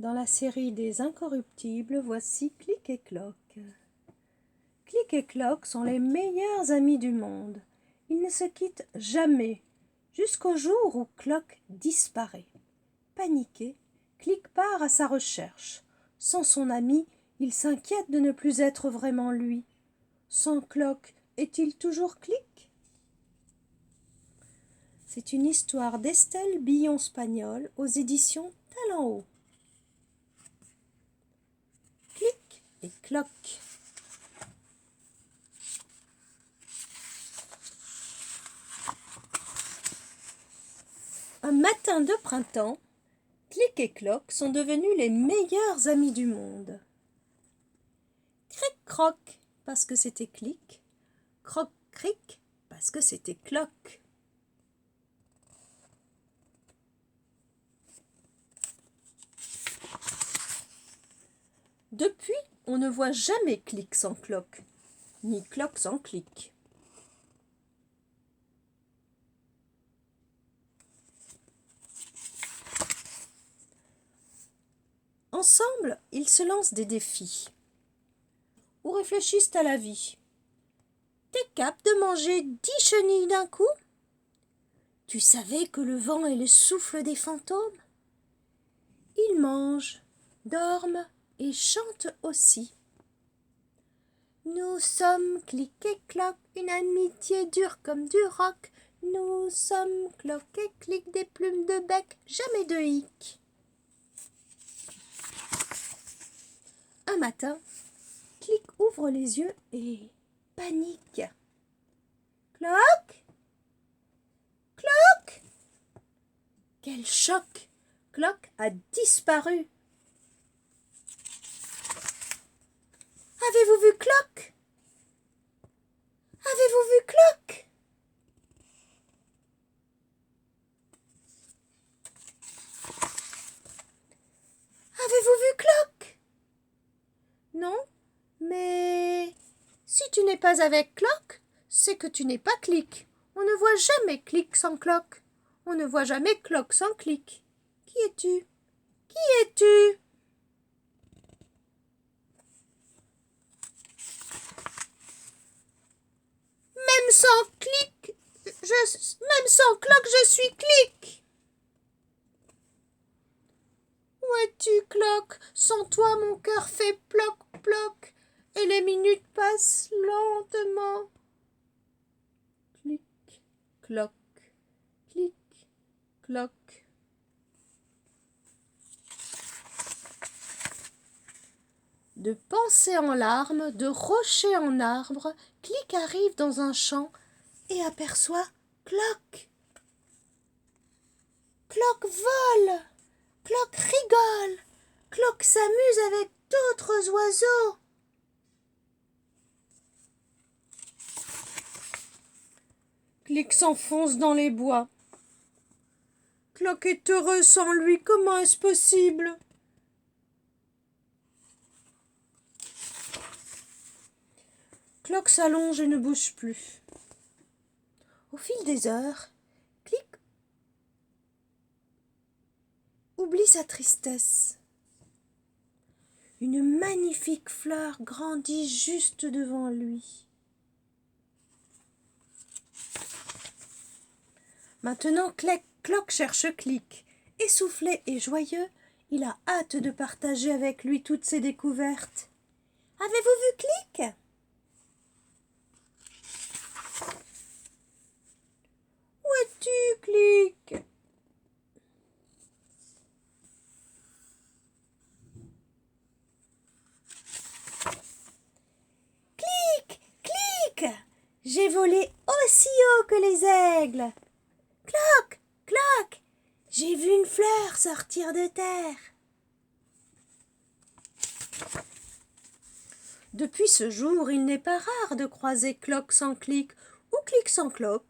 Dans la série des Incorruptibles, voici Clic et Cloc. Clic et Cloc sont les meilleurs amis du monde. Ils ne se quittent jamais, jusqu'au jour où Cloc disparaît. Paniqué, Clic part à sa recherche. Sans son ami, il s'inquiète de ne plus être vraiment lui. Sans Cloc, est-il toujours Clic? C'est une histoire d'Estelle Billon-Spagnol aux éditions Talent Haut. Clic et Cloc. Un matin de printemps, Clic et Cloc sont devenus les meilleurs amis du monde. Cric-croc parce que c'était Clic, croc-cric parce que c'était Cloc. Depuis, on ne voit jamais Clic sans Cloc, ni Cloc sans Clic. Ensemble, ils se lancent des défis ou réfléchissent à la vie. T'es capable de manger 10 chenilles d'un coup? Tu savais que le vent est le souffle des fantômes? Ils mangent, dorment et chantent aussi. Nous sommes Clic et Cloc, une amitié dure comme du roc. Nous sommes Cloc et Clic, des plumes de bec, jamais de hic. Un matin, Clic ouvre les yeux et panique. Cloc? Cloc? Quel choc! Cloc a disparu. Avez-vous vu Cloc? Avez-vous vu Cloc? Avez-vous vu Cloc? Non, mais si tu n'es pas avec Cloc, c'est que tu n'es pas Clic. On ne voit jamais Clic sans Cloc. On ne voit jamais Cloc sans Clic. Qui es-tu? Qui es-tu? Même sans Clic, même sans Cloc, je suis Clic. Où es-tu, Cloc? Sans toi, mon cœur fait ploc, ploc, et les minutes passent lentement. Clic, cloc, clic, cloc. De pensée en larmes, de rocher en arbre, Clic arrive dans un champ et aperçoit Cloc. Cloc vole, Cloc rigole, Cloc s'amuse avec d'autres oiseaux. Clic s'enfonce dans les bois. Cloc est heureux sans lui, comment est-ce possible? Cloc s'allonge et ne bouge plus. Au fil des heures, Clic oublie sa tristesse. Une magnifique fleur grandit juste devant lui. Maintenant, Cloc cherche Clic. Essoufflé et joyeux, il a hâte de partager avec lui toutes ses découvertes. Avez-vous vu Clic? Où es-tu, Clic? Clic, Clic! J'ai volé aussi haut que les aigles. Cloc, Cloc! J'ai vu une fleur sortir de terre. Depuis ce jour, il n'est pas rare de croiser Cloc sans Clic ou Clic sans Cloc.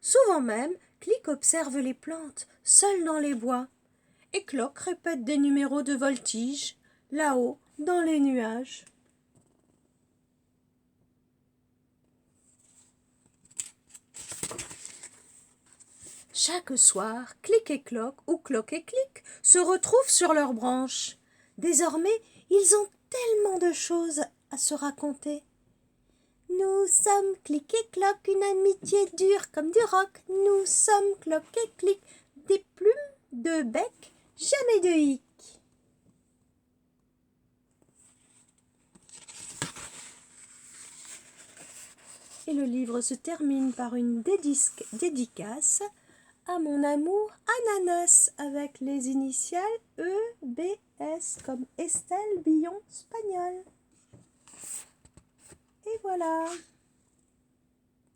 Souvent même, Clic observe les plantes, seul dans les bois. Et Cloc répète des numéros de voltige, là-haut, dans les nuages. Chaque soir, Clic et Cloc, ou Cloc et Clic, se retrouvent sur leurs branches. Désormais, ils ont tellement de choses à se raconter. Nous sommes Clic et Cloc, une amitié dure comme du roc. Nous sommes Cloc et Clic, des plumes, de bec, jamais de hic. Et le livre se termine par une dédicace à mon amour Ananas avec les initiales EBS comme Estelle Billon Spagnol. Et voilà.